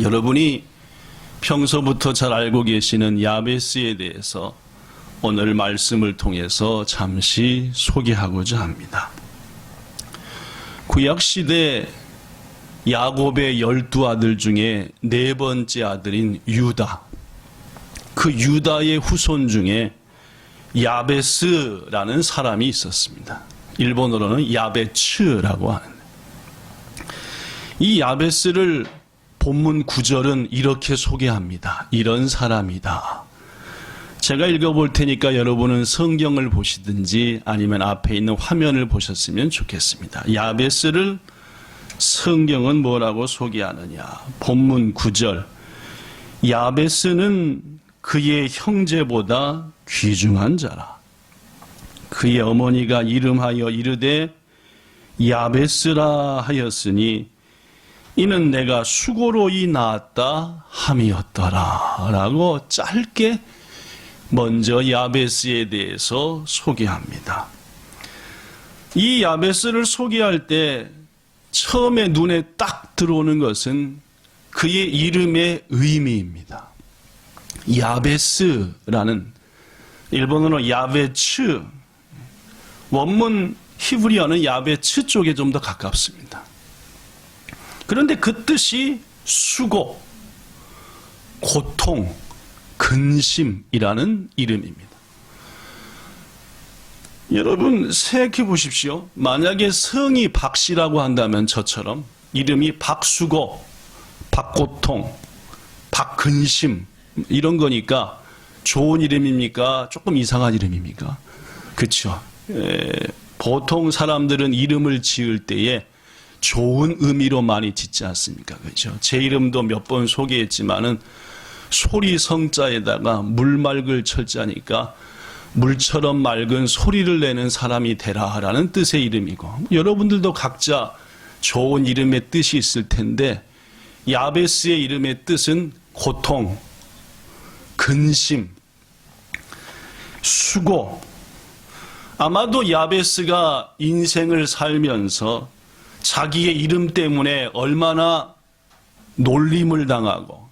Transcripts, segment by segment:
여러분이 평소부터 잘 알고 계시는 야베스에 대해서 오늘 말씀을 통해서 잠시 소개하고자 합니다. 구약시대 야곱의 12아들 중에 네 번째 아들인 유다, 그 유다의 후손 중에 야베스라는 사람이 있었습니다. 일본어로는 야베츠라고 하는. 이 야베스를 본문 9절은 이렇게 소개합니다. 이런 사람이다. 제가 읽어볼 테니까 여러분은 성경을 보시든지 아니면 앞에 있는 화면을 보셨으면 좋겠습니다. 야베스를 성경은 뭐라고 소개하느냐. 본문 9절. 야베스는 그의 형제보다 귀중한 자라. 그의 어머니가 이름하여 이르되 야베스라 하였으니 이는 내가 수고로이 낳았다 함이었더라 라고 짧게 먼저 야베스에 대해서 소개합니다. 이 야베스를 소개할 때 처음에 눈에 딱 들어오는 것은 그의 이름의 의미입니다. 야베스라는 일본어로 야베츠, 원문 히브리어는 야베츠 쪽에 좀 더 가깝습니다. 그런데 그 뜻이 수고, 고통, 근심이라는 이름입니다. 여러분 생각해 보십시오. 만약에 성이 박씨라고 한다면 저처럼 이름이 박수고, 박고통, 박근심 이런 거니까 좋은 이름입니까? 조금 이상한 이름입니까? 그렇죠. 보통 사람들은 이름을 지을 때에 좋은 의미로 많이 짓지 않습니까? 그렇죠. 제 이름도 몇 번 소개했지만은 소리 성자에다가 물맑을 철자니까 물처럼 맑은 소리를 내는 사람이 되라라는 뜻의 이름이고, 여러분들도 각자 좋은 이름의 뜻이 있을 텐데 야베스의 이름의 뜻은 고통, 근심, 수고. 아마도 야베스가 인생을 살면서 자기의 이름 때문에 얼마나 놀림을 당하고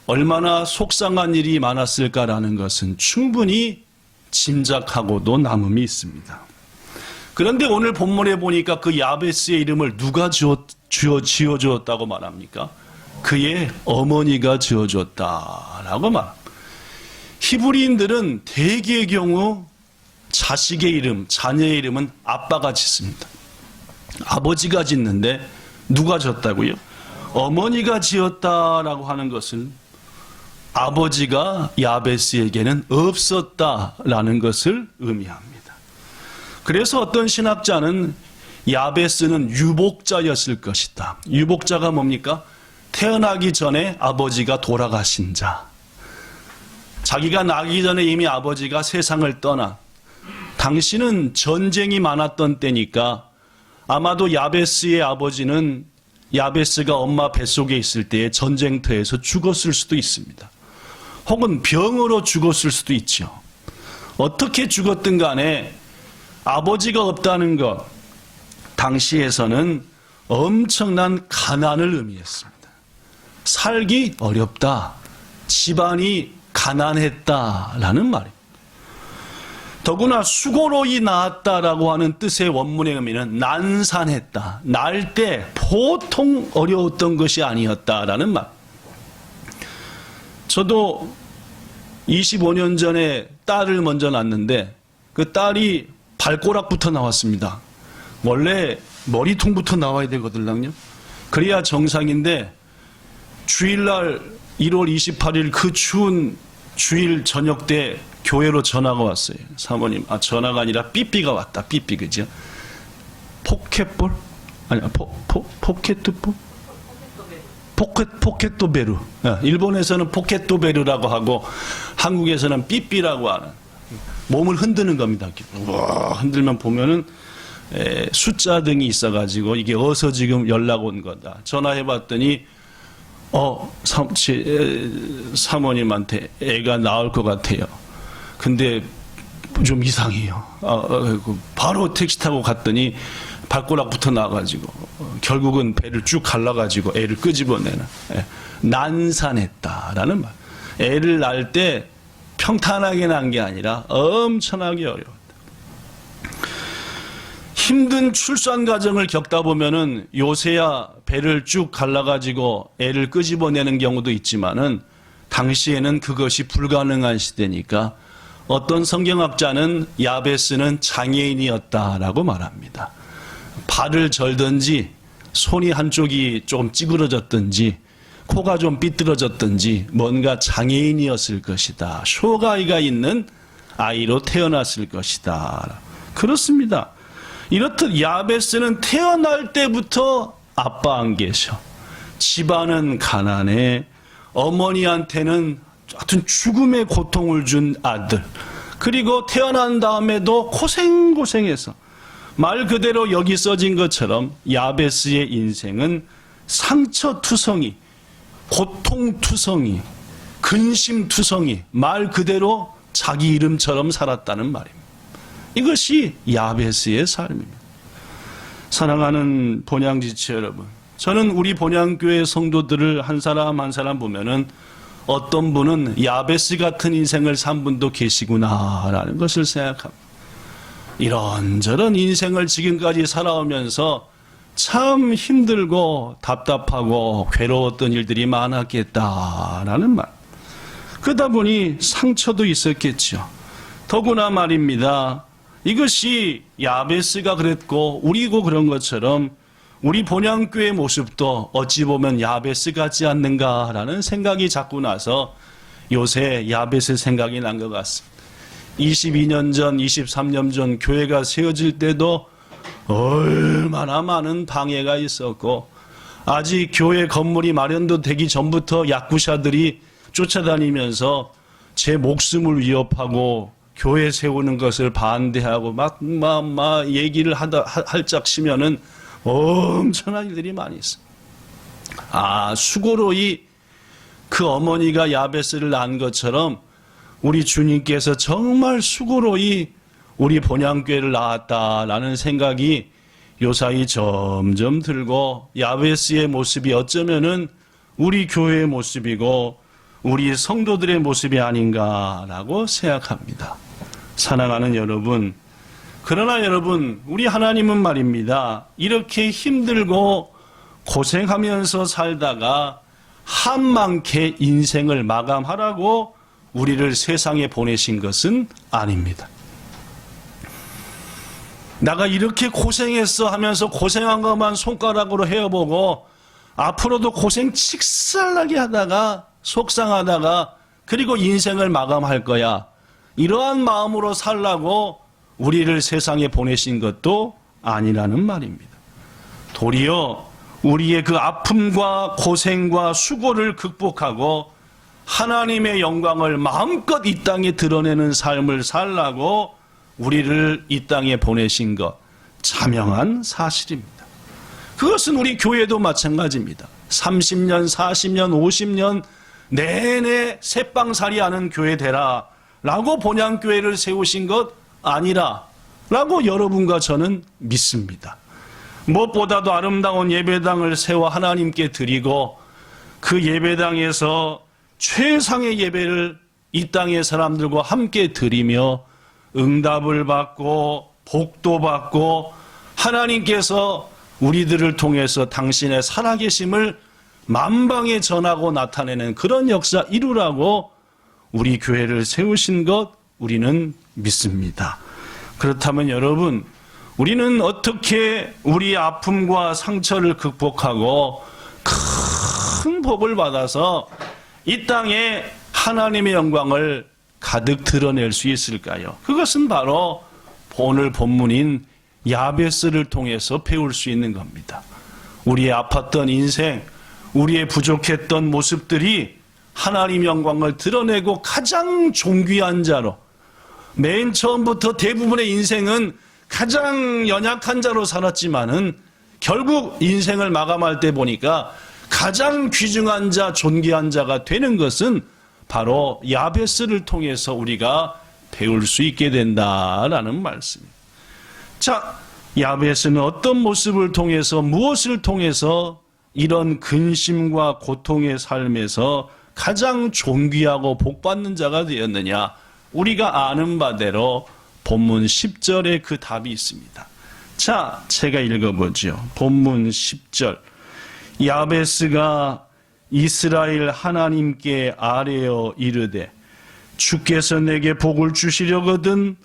얼마나 속상한 일이 많았을까라는 것은 충분히 짐작하고도 남음이 있습니다. 그런데 오늘 본문에 보니까 그 야베스의 이름을 누가 지어주었다고 말합니까? 그의 어머니가 지어줬다라고 말합니다. 히브리인들은 대개의 경우 자식의 이름, 자녀의 이름은 아빠가 짓습니다. 아버지가 짓는데 누가 졌다고요? 어머니가 지었다라고 하는 것은 아버지가 야베스에게는 없었다라는 것을 의미합니다. 그래서 어떤 신학자는 야베스는 유복자였을 것이다. 유복자가 뭡니까? 태어나기 전에 아버지가 돌아가신 자. 자기가 나기 전에 이미 아버지가 세상을 떠나, 당시는 전쟁이 많았던 때니까 아마도 야베스의 아버지는 야베스가 엄마 뱃속에 있을 때에 전쟁터에서 죽었을 수도 있습니다. 혹은 병으로 죽었을 수도 있죠. 어떻게 죽었든 간에 아버지가 없다는 것, 당시에서는 엄청난 가난을 의미했습니다. 살기 어렵다, 집안이 가난했다라는 말입니다. 더구나 수고로이 낳았다라고 하는 뜻의 원문의 의미는 난산했다, 낳을 때 보통 어려웠던 것이 아니었다라는 말. 저도 25년 전에 딸을 먼저 낳았는데 그 딸이 발꼬락부터 나왔습니다. 원래 머리통부터 나와야 되거든요. 그래야 정상인데 주일날 1월 28일 그 추운 주일 저녁 때 교회로 전화가 왔어요. 사모님, 전화가 아니라 삐삐가 왔다. 삐삐, 그죠? 포켓볼? 아니, 포켓볼? 포켓도베루. 일본에서는 포켓도베루라고 하고 한국에서는 삐삐라고 하는, 몸을 흔드는 겁니다. 우와, 흔들면 보면은 숫자 등이 있어가지고 이게 어디서 지금 연락 온 거다. 전화해봤더니 사모님한테 애가 나올 것 같아요. 근데 좀 이상해요. 바로 택시 타고 갔더니 발꼬락부터 나가지고 결국은 배를 쭉 갈라가지고 애를 끄집어내는. 난산했다라는 말. 애를 낳을 때 평탄하게 난 게 아니라 엄청나게 어려웠다. 힘든 출산 과정을 겪다 보면은 요새야 배를 쭉 갈라가지고 애를 끄집어내는 경우도 있지만은 당시에는 그것이 불가능한 시대니까 어떤 성경학자는 야베스는 장애인이었다라고 말합니다. 발을 절든지 손이 한쪽이 조금 찌그러졌든지 코가 좀 삐뚤어졌든지 뭔가 장애인이었을 것이다. 쇼가이가 있는 아이로 태어났을 것이다. 그렇습니다. 이렇듯 야베스는 태어날 때부터 아빠 안 계셔. 집안은 가난해. 어머니한테는 하여튼 죽음의 고통을 준 아들. 그리고 태어난 다음에도 고생해서 말 그대로 여기 써진 것처럼 야베스의 인생은 상처투성이, 고통투성이, 근심투성이, 말 그대로 자기 이름처럼 살았다는 말입니다. 이것이 야베스의 삶입니다. 사랑하는 본향지체 여러분, 저는 우리 본향교회 성도들을 한 사람 한 사람 보면은 어떤 분은 야베스 같은 인생을 산 분도 계시구나라는 것을 생각합니다. 이런저런 인생을 지금까지 살아오면서 참 힘들고 답답하고 괴로웠던 일들이 많았겠다라는 말. 그러다 보니 상처도 있었겠죠. 더구나 말입니다. 이것이 야베스가 그랬고 우리고 그런 것처럼 우리 본향교회 모습도 어찌 보면 야베스 같지 않는가라는 생각이 자꾸 나서 요새 야베스 생각이 난 것 같습니다. 22년 전, 23년 전 교회가 세워질 때도 얼마나 많은 방해가 있었고 아직 교회 건물이 마련도 되기 전부터 야쿠샤들이 쫓아다니면서 제 목숨을 위협하고 교회 세우는 것을 반대하고 막 얘기를 할짝 치면은 엄청난 일들이 많이 있어. 수고로이 그 어머니가 야베스를 낳은 것처럼 우리 주님께서 정말 수고로이 우리 본향교회를 낳았다라는 생각이 요사이 점점 들고 야베스의 모습이 어쩌면은 우리 교회의 모습이고 우리 성도들의 모습이 아닌가라고 생각합니다. 사랑하는 여러분, 그러나 여러분, 우리 하나님은 말입니다. 이렇게 힘들고 고생하면서 살다가 한만케 인생을 마감하라고 우리를 세상에 보내신 것은 아닙니다. 내가 이렇게 고생했어 하면서 고생한 것만 손가락으로 헤어보고 앞으로도 고생 칙살나게 하다가 속상하다가 그리고 인생을 마감할 거야. 이러한 마음으로 살라고 우리를 세상에 보내신 것도 아니라는 말입니다. 도리어 우리의 그 아픔과 고생과 수고를 극복하고 하나님의 영광을 마음껏 이 땅에 드러내는 삶을 살라고 우리를 이 땅에 보내신 것, 자명한 사실입니다. 그것은 우리 교회도 마찬가지입니다. 30년, 40년, 50년 내내 새빵살이 하는 교회 되라 라고 본향교회를 세우신 것 아니라 라고 여러분과 저는 믿습니다. 무엇보다도 아름다운 예배당을 세워 하나님께 드리고 그 예배당에서 최상의 예배를 이 땅의 사람들과 함께 드리며 응답을 받고 복도 받고 하나님께서 우리들을 통해서 당신의 살아계심을 만방에 전하고 나타내는 그런 역사 이루라고 우리 교회를 세우신 것 우리는 믿습니다. 그렇다면 여러분, 우리는 어떻게 우리 아픔과 상처를 극복하고 큰 복을 받아서 이 땅에 하나님의 영광을 가득 드러낼 수 있을까요? 그것은 바로 오늘 본문인 야베스를 통해서 배울 수 있는 겁니다. 우리의 아팠던 인생, 우리의 부족했던 모습들이 하나님 영광을 드러내고 가장 존귀한 자로, 맨 처음부터 대부분의 인생은 가장 연약한 자로 살았지만은 결국 인생을 마감할 때 보니까 가장 귀중한 자, 존귀한 자가 되는 것은 바로 야베스를 통해서 우리가 배울 수 있게 된다라는 말씀입니다. 자, 야베스는 어떤 모습을 통해서 무엇을 통해서 이런 근심과 고통의 삶에서 가장 존귀하고 복받는 자가 되었느냐? 우리가 아는 바대로 본문 10절에 그 답이 있습니다. 자, 제가 읽어보죠. 본문 10절. 야베스가 이스라엘 하나님께 아뢰어 이르되 주께서 내게 복을 주시려거든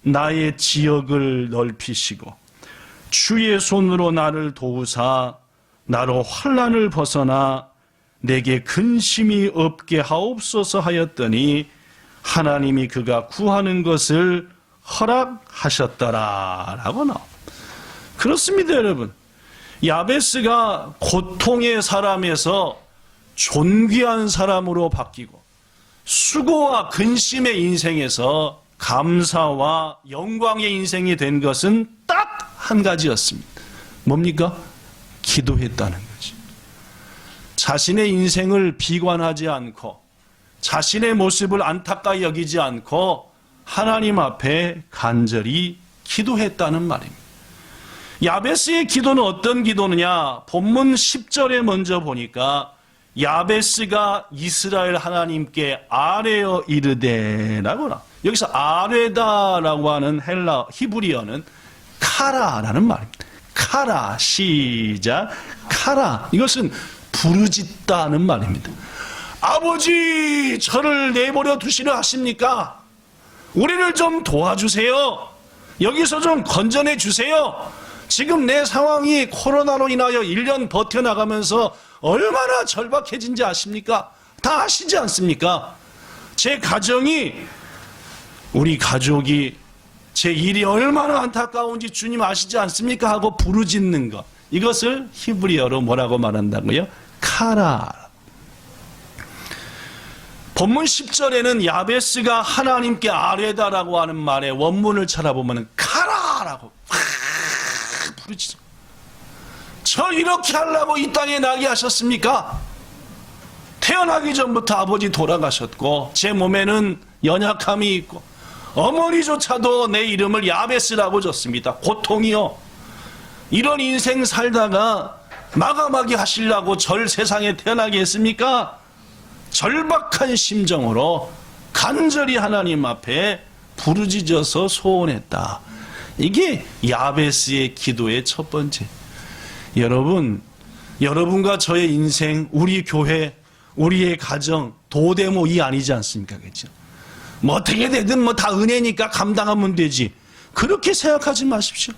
나의 지역을 넓히시고 주의 손으로 나를 도우사 나로 환난을 벗어나 내게 근심이 없게 하옵소서 하였더니 하나님이 그가 구하는 것을 허락하셨더라 라고 나옵니다. 그렇습니다, 여러분. 야베스가 고통의 사람에서 존귀한 사람으로 바뀌고 수고와 근심의 인생에서 감사와 영광의 인생이 된 것은 딱 한 가지였습니다. 뭡니까? 기도했다는 거지. 자신의 인생을 비관하지 않고 자신의 모습을 안타까이 여기지 않고 하나님 앞에 간절히 기도했다는 말입니다. 야베스의 기도는 어떤 기도느냐? 본문 10절에 먼저 보니까 야베스가 이스라엘 하나님께 아뢰어 이르되라고 나. 여기서 아뢰다라고 하는 헬라 히브리어는 카라라는 말입니다. 카라, 시작. 카라. 이것은 부르짖다는 말입니다. 아버지, 저를 내버려 두시려 하십니까? 우리를 좀 도와주세요. 여기서 좀 건져내 주세요. 지금 내 상황이 코로나로 인하여 1년 버텨나가면서 얼마나 절박해진지 아십니까? 다 아시지 않습니까? 제 가정이, 우리 가족이, 제 일이 얼마나 안타까운지 주님 아시지 않습니까? 하고 부르짖는 것. 이것을 히브리어로 뭐라고 말한다고요? 카라. 본문 10절에는 야베스가 하나님께 아뢰다라고 하는 말의 원문을 찾아보면 카라라고 부르짖어. 저 이렇게 하려고 이 땅에 나게 하셨습니까? 태어나기 전부터 아버지 돌아가셨고 제 몸에는 연약함이 있고 어머니조차도 내 이름을 야베스라고 줬습니다. 고통이요. 이런 인생 살다가 마감하게 하시려고 절 세상에 태어나게 했습니까? 절박한 심정으로 간절히 하나님 앞에 부르짖어서 소원했다. 이게 야베스의 기도의 첫 번째. 여러분, 여러분과 저의 인생, 우리 교회, 우리의 가정, 도대모 이 아니지 않습니까? 그렇죠? 뭐 어떻게 되든 뭐 다 은혜니까 감당하면 되지. 그렇게 생각하지 마십시오.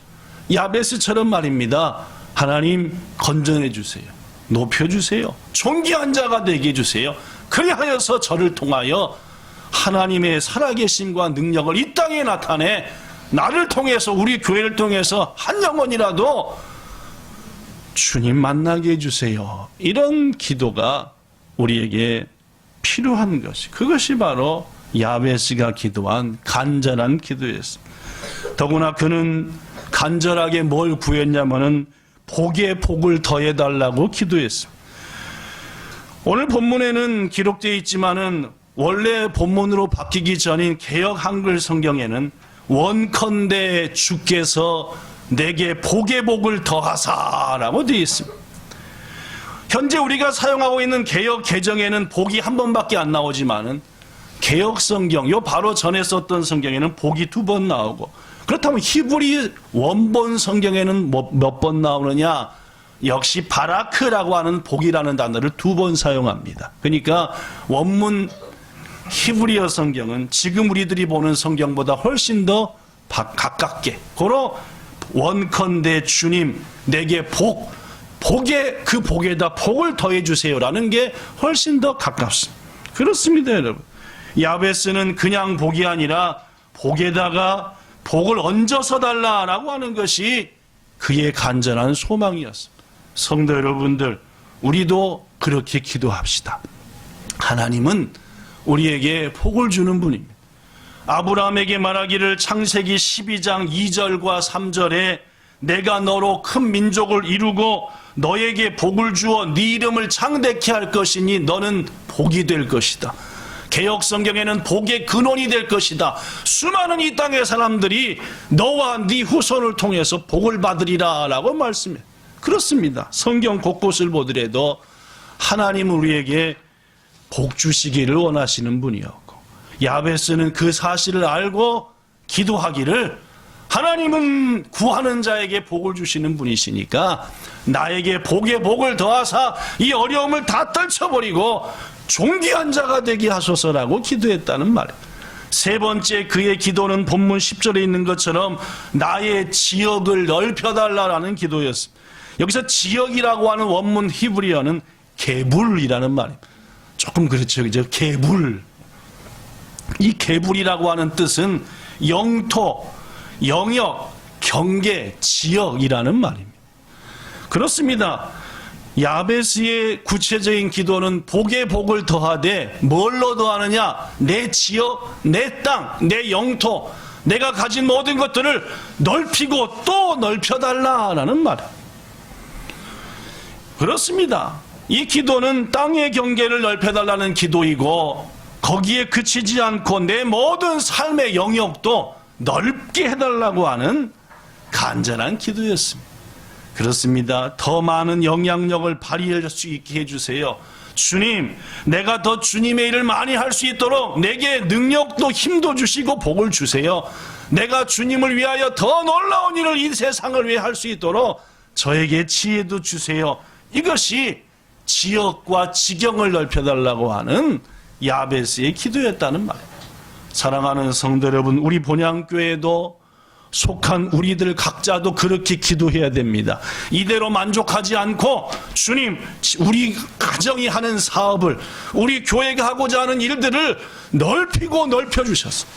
야베스처럼 말입니다. 하나님 건전해 주세요. 높여 주세요. 존귀한 자가 되게 해주세요. 그리하여서 저를 통하여 하나님의 살아계심과 능력을 이 땅에 나타내 나를 통해서 우리 교회를 통해서 한 영혼이라도 주님 만나게 해주세요. 이런 기도가 우리에게 필요한 것이, 그것이 바로 야베스가 기도한 간절한 기도였습니다. 더구나 그는 간절하게 뭘 구했냐면은 복에 복을 더해달라고 기도했습니다. 오늘 본문에는 기록되어 있지만은 원래 본문으로 바뀌기 전인 개역 한글 성경에는 원컨대 주께서 내게 복의 복을 더하사라고 되어 있습니다. 현재 우리가 사용하고 있는 개역 개정에는 복이 한 번밖에 안 나오지만은 개역 성경, 요 바로 전에 썼던 성경에는 복이 2번 나오고, 그렇다면 히브리 원본 성경에는 몇 번 나오느냐? 역시 바라크라고 하는 복이라는 단어를 2번 사용합니다. 그러니까 원문 히브리어 성경은 지금 우리들이 보는 성경보다 훨씬 더 가깝게, 고로 원컨대 주님 내게 복에 그 복에다 복을 더해 주세요라는 게 훨씬 더 가깝습니다. 그렇습니다, 여러분. 야베스는 그냥 복이 아니라 복에다가 복을 얹어서 달라라고 하는 것이 그의 간절한 소망이었습니다. 성도 여러분들, 우리도 그렇게 기도합시다. 하나님은 우리에게 복을 주는 분입니다. 아브라함에게 말하기를 창세기 12장 2절과 3절에 내가 너로 큰 민족을 이루고 너에게 복을 주어 네 이름을 창대케 할 것이니 너는 복이 될 것이다. 개역 성경에는 복의 근원이 될 것이다. 수많은 이 땅의 사람들이 너와 네 후손을 통해서 복을 받으리라 라고 말씀해요. 그렇습니다. 성경 곳곳을 보더라도 하나님은 우리에게 복 주시기를 원하시는 분이었고, 야베스는 그 사실을 알고 기도하기를, 하나님은 구하는 자에게 복을 주시는 분이시니까 나에게 복에 복을 더하사 이 어려움을 다 떨쳐버리고 존귀한 자가 되게 하소서라고 기도했다는 말이에요. 세 번째 그의 기도는 본문 10절에 있는 것처럼 나의 지역을 넓혀달라라는 기도였습니다. 여기서 지역이라고 하는 원문 히브리어는 게불이라는 말이에요. 조금 그렇죠, 그죠? 게불. 이 게불이라고 하는 뜻은 영토, 영역, 경계, 지역이라는 말입니다. 그렇습니다. 야베스의 구체적인 기도는 복에 복을 더하되 뭘로 더하느냐? 내 지역, 내 땅, 내 영토, 내가 가진 모든 것들을 넓히고 또 넓혀달라라는 말이에요. 그렇습니다. 이 기도는 땅의 경계를 넓혀달라는 기도이고, 거기에 그치지 않고 내 모든 삶의 영역도 넓게 해달라고 하는 간절한 기도였습니다. 그렇습니다. 더 많은 영향력을 발휘할 수 있게 해주세요. 주님, 내가 더 주님의 일을 많이 할 수 있도록 내게 능력도 힘도 주시고 복을 주세요. 내가 주님을 위하여 더 놀라운 일을 이 세상을 위해 할 수 있도록 저에게 지혜도 주세요. 이것이 지역과 지경을 넓혀달라고 하는 야베스의 기도였다는 말이에요. 사랑하는 성도 여러분, 우리 본향교회도 속한 우리들 각자도 그렇게 기도해야 됩니다. 이대로 만족하지 않고 주님, 우리 가정이 하는 사업을, 우리 교회가 하고자 하는 일들을 넓히고 넓혀주셔서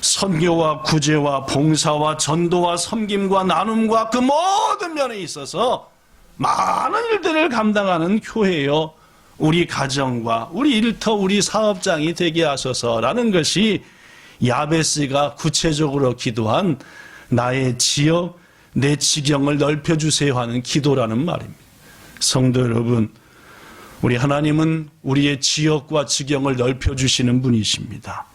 선교와 구제와 봉사와 전도와 섬김과 나눔과 그 모든 면에 있어서 많은 일들을 감당하는 교회요, 우리 가정과 우리 일터 우리 사업장이 되게 하소서라는 것이 야베스가 구체적으로 기도한 나의 지역, 내 지경을 넓혀주세요 하는 기도라는 말입니다. 성도 여러분, 우리 하나님은 우리의 지역과 지경을 넓혀주시는 분이십니다.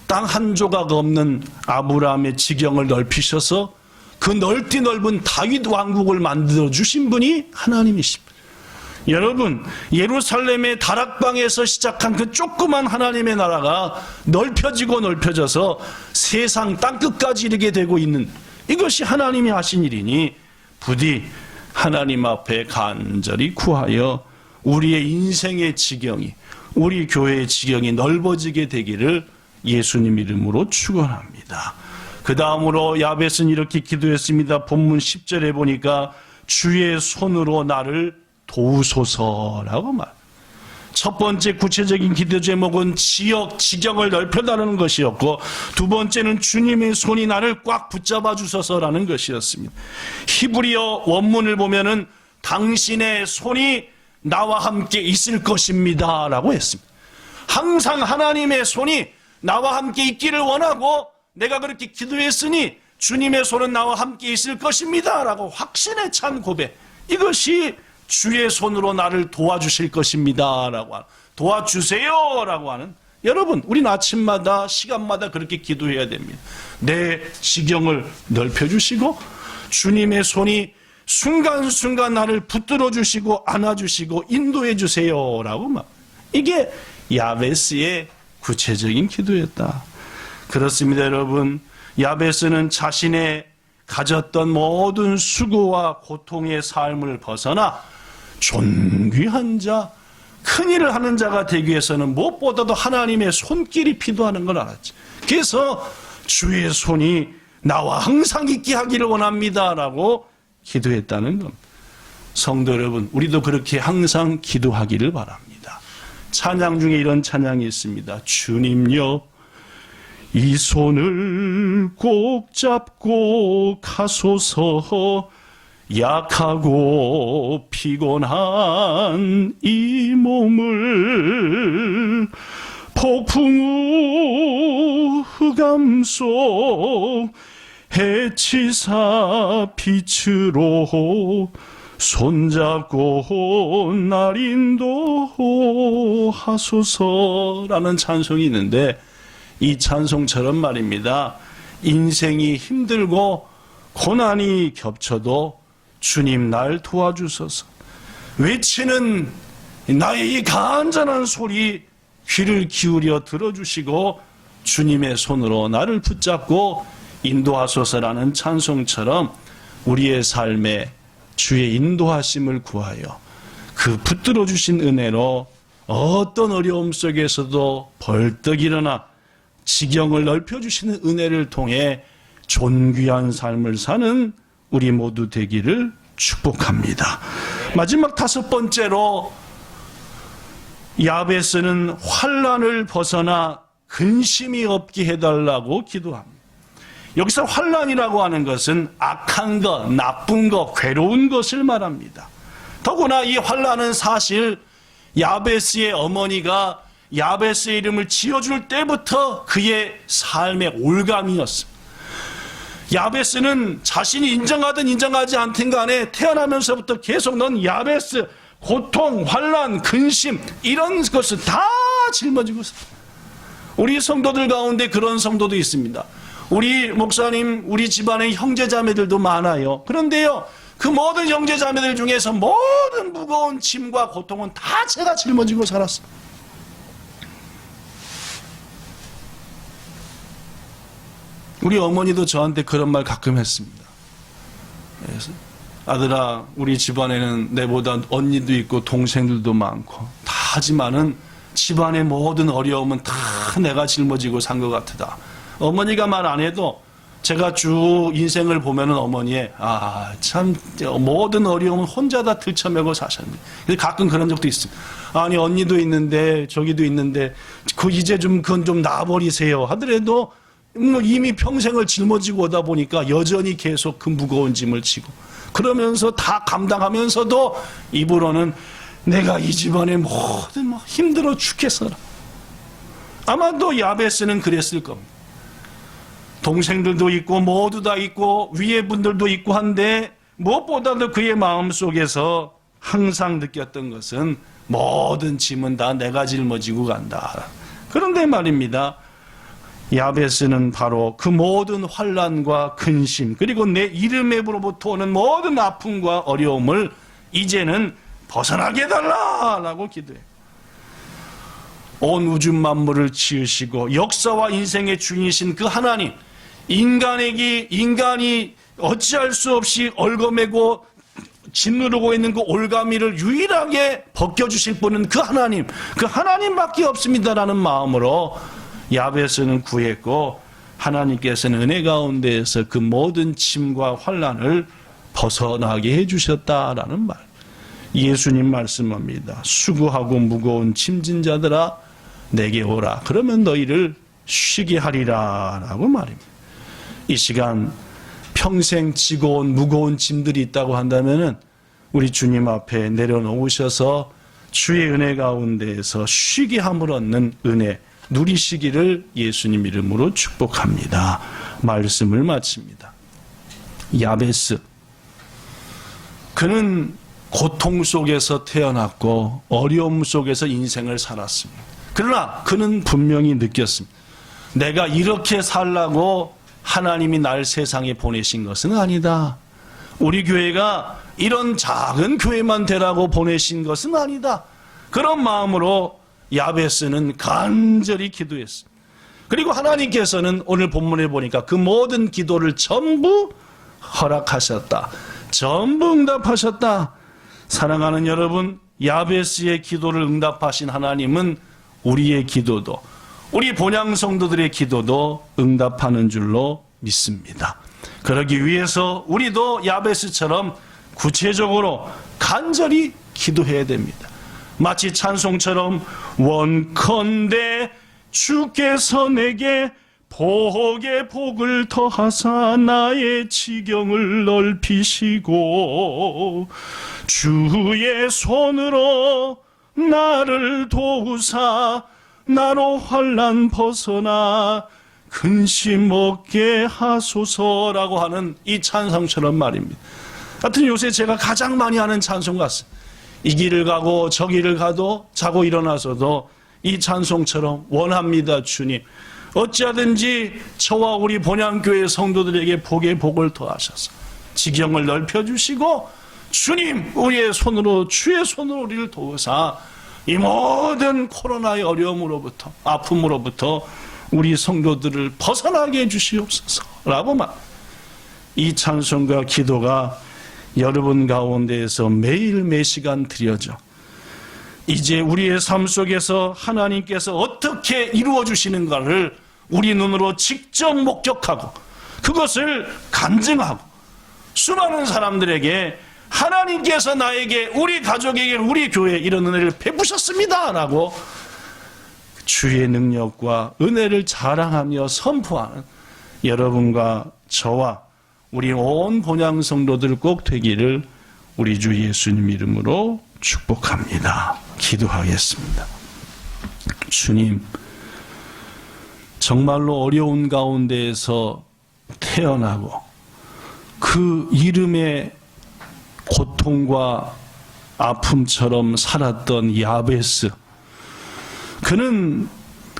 땅 한 조각 없는 아브라함의 지경을 넓히셔서 그 넓디 넓은 다윗 왕국을 만들어주신 분이 하나님이십니다. 여러분, 예루살렘의 다락방에서 시작한 그 조그만 하나님의 나라가 넓혀지고 넓혀져서 세상 땅끝까지 이르게 되고 있는, 이것이 하나님이 하신 일이니 부디 하나님 앞에 간절히 구하여 우리의 인생의 지경이, 우리 교회의 지경이 넓어지게 되기를 예수님 이름으로 축원합니다. 그 다음으로 야베스는 이렇게 기도했습니다. 본문 10절에 보니까 주의 손으로 나를 도우소서라고 말. 첫 번째 구체적인 기도 제목은 지역, 지경을 넓혀달라는 것이었고, 두 번째는 주님의 손이 나를 꽉 붙잡아 주소서라는 것이었습니다. 히브리어 원문을 보면은 당신의 손이 나와 함께 있을 것입니다 라고 했습니다. 항상 하나님의 손이 나와 함께 있기를 원하고 내가 그렇게 기도했으니 주님의 손은 나와 함께 있을 것입니다 라고 확신에 찬 고백, 이것이 주의 손으로 나를 도와주실 것입니다 라고 하는, 도와주세요 라고 하는, 여러분 우리는 아침마다 시간마다 그렇게 기도해야 됩니다. 내 지경을 넓혀주시고 주님의 손이 순간순간 나를 붙들어 주시고 안아주시고 인도해 주세요 라고 막, 이게 야베스의 구체적인 기도였다. 그렇습니다. 여러분, 야베스는 자신의 가졌던 모든 수고와 고통의 삶을 벗어나 존귀한 자, 큰일을 하는 자가 되기 위해서는 무엇보다도 하나님의 손길이 필요하는 걸 알았지. 그래서 주의 손이 나와 항상 있게 하기를 원합니다 라고 기도했다는 겁니다. 성도 여러분, 우리도 그렇게 항상 기도하기를 바랍니다. 찬양 중에 이런 찬양이 있습니다. 주님여, 이 손을 꼭 잡고 가소서. 약하고 피곤한 이 몸을 폭풍 흑암 속 해치사 빛으로 손잡고 날 인도하소서라는 찬송이 있는데, 이 찬송처럼 말입니다, 인생이 힘들고 고난이 겹쳐도 주님 날 도와주소서. 외치는 나의 이 간절한 소리 귀를 기울여 들어주시고 주님의 손으로 나를 붙잡고 인도하소서라는 찬송처럼 우리의 삶에 주의 인도하심을 구하여 그 붙들어 주신 은혜로 어떤 어려움 속에서도 벌떡 일어나 지경을 넓혀주시는 은혜를 통해 존귀한 삶을 사는 우리 모두 되기를 축복합니다. 마지막 5번째로 야베스는 환난을 벗어나 근심이 없게 해달라고 기도합니다. 여기서 환난이라고 하는 것은 악한 것, 나쁜 것, 괴로운 것을 말합니다. 더구나 이 환난은 사실 야베스의 어머니가 야베스의 이름을 지어줄 때부터 그의 삶의 올감이었습니다. 야베스는 자신이 인정하든 인정하지 않든 간에 태어나면서부터 계속 넌 야베스, 고통, 환난, 근심 이런 것을 다 짊어지고 있어요. 우리 성도들 가운데 그런 성도도 있습니다. 우리 목사님, 우리 집안의 형제자매들도 많아요. 그런데요, 그 모든 형제자매들 중에서 모든 무거운 짐과 고통은 다 제가 짊어지고 살았어요. 우리 어머니도 저한테 그런 말 가끔 했습니다. 그래서 아들아, 우리 집안에는 내보다 언니도 있고 동생들도 많고 다 하지만은 집안의 모든 어려움은 다 내가 짊어지고 산 것 같다. 어머니가 말 안 해도 제가 쭉 인생을 보면은 어머니의 참 모든 어려움은 혼자 다 들쳐매고 사셨네. 가끔 그런 적도 있습니다. 아니 언니도 있는데 저기도 있는데 그 이제 좀 그건 좀 놔버리세요 하더라도 이미 평생을 짊어지고 오다 보니까 여전히 계속 그 무거운 짐을 지고 그러면서 다 감당하면서도 입으로는 내가 이 집안의 모든 힘들어 죽겠어라. 아마도 야베스는 그랬을 겁니다. 동생들도 있고 모두 다 있고 위에 분들도 있고 한데 무엇보다도 그의 마음속에서 항상 느꼈던 것은 모든 짐은 다 내가 짊어지고 간다. 그런데 말입니다. 야베스는 바로 그 모든 환난과 근심 그리고 내 이름으로부터 오는 모든 아픔과 어려움을 이제는 벗어나게 해달라라고 기도해요. 온 우주 만물을 지으시고 역사와 인생의 주인이신 그 하나님, 인간이 어찌할 수 없이 얽어매고 짓누르고 있는 그 올가미를 유일하게 벗겨주실 분은 그 하나님밖에 없습니다라는 마음으로 야베스는 구했고 하나님께서는 은혜 가운데에서 그 모든 짐과 환난을 벗어나게 해주셨다라는 말. 예수님 말씀합니다. 수고하고 무거운 짐진 자들아 내게 오라. 그러면 너희를 쉬게 하리라 라고 말입니다. 이 시간 평생 지고 온 무거운 짐들이 있다고 한다면은 우리 주님 앞에 내려놓으셔서 주의 은혜 가운데에서 쉬게 함을 얻는 은혜 누리시기를 예수님 이름으로 축복합니다. 말씀을 마칩니다. 야베스, 그는 고통 속에서 태어났고 어려움 속에서 인생을 살았습니다. 그러나 그는 분명히 느꼈습니다. 내가 이렇게 살라고 하나님이 날 세상에 보내신 것은 아니다. 우리 교회가 이런 작은 교회만 되라고 보내신 것은 아니다. 그런 마음으로 야베스는 간절히 기도했습니다. 그리고 하나님께서는 오늘 본문에 보니까 그 모든 기도를 전부 허락하셨다. 전부 응답하셨다. 사랑하는 여러분, 야베스의 기도를 응답하신 하나님은 우리의 기도도, 우리 본향 성도들의 기도도 응답하는 줄로 믿습니다. 그러기 위해서 우리도 야베스처럼 구체적으로 간절히 기도해야 됩니다. 마치 찬송처럼 원컨대 주께서 내게 복의 복을 더하사 나의 지경을 넓히시고 주의 손으로 나를 도우사 나로 환난 벗어나 근심 없게 하소서라고 하는 이 찬송처럼 말입니다. 하여튼 요새 제가 가장 많이 하는 찬송 같습니다. 이 길을 가고 저 길을 가도 자고 일어나서도 이 찬송처럼 원합니다. 주님 어찌하든지 저와 우리 본향교회 성도들에게 복의 복을 더하셔서 지경을 넓혀주시고 주님 우리의 손으로 주의 손으로 우리를 도우사 이 모든 코로나의 어려움으로부터 아픔으로부터 우리 성도들을 벗어나게 해주시옵소서라고 이 찬송과 기도가 여러분 가운데에서 매일 매시간 드려져 이제 우리의 삶 속에서 하나님께서 어떻게 이루어 주시는가를 우리 눈으로 직접 목격하고 그것을 간증하고 수많은 사람들에게 하나님께서 나에게 우리 가족에게 우리 교회에 이런 은혜를 베푸셨습니다 라고 주의 능력과 은혜를 자랑하며 선포하는 여러분과 저와 우리 온 본향 성도들 꼭 되기를 우리 주 예수님 이름으로 축복합니다. 기도하겠습니다. 주님, 정말로 어려운 가운데에서 태어나고 그 이름의 고통과 아픔처럼 살았던 야베스, 그는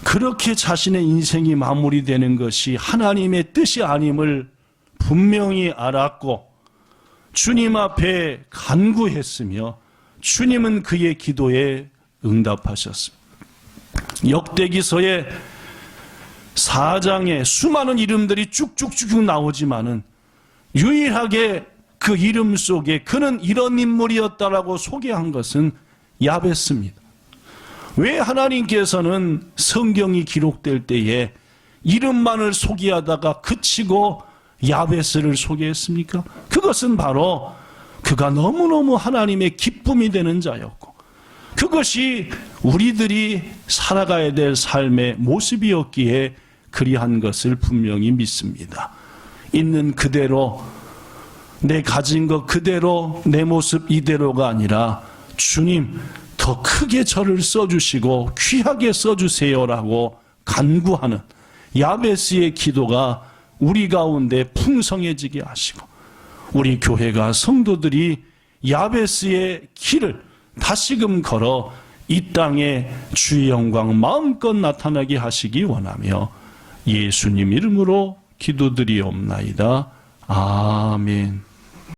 그렇게 자신의 인생이 마무리되는 것이 하나님의 뜻이 아님을 분명히 알았고 주님 앞에 간구했으며 주님은 그의 기도에 응답하셨습니다. 역대기서의 4장에 수많은 이름들이 쭉쭉쭉 나오지만은 유일하게 그 이름 속에 그는 이런 인물이었다라고 소개한 것은 야베스입니다. 왜 하나님께서는 성경이 기록될 때에 이름만을 소개하다가 그치고 야베스를 소개했습니까? 그것은 바로 그가 너무너무 하나님의 기쁨이 되는 자였고 그것이 우리들이 살아가야 될 삶의 모습이었기에 그리한 것을 분명히 믿습니다. 있는 그대로 내 가진 것 그대로 내 모습 이대로가 아니라 주님 더 크게 저를 써주시고 귀하게 써주세요라고 간구하는 야베스의 기도가 우리 가운데 풍성해지게 하시고 우리 교회가 성도들이 야베스의 길을 다시금 걸어 이 땅에 주의 영광 마음껏 나타나게 하시기 원하며 예수님 이름으로 기도드리옵나이다. 아멘.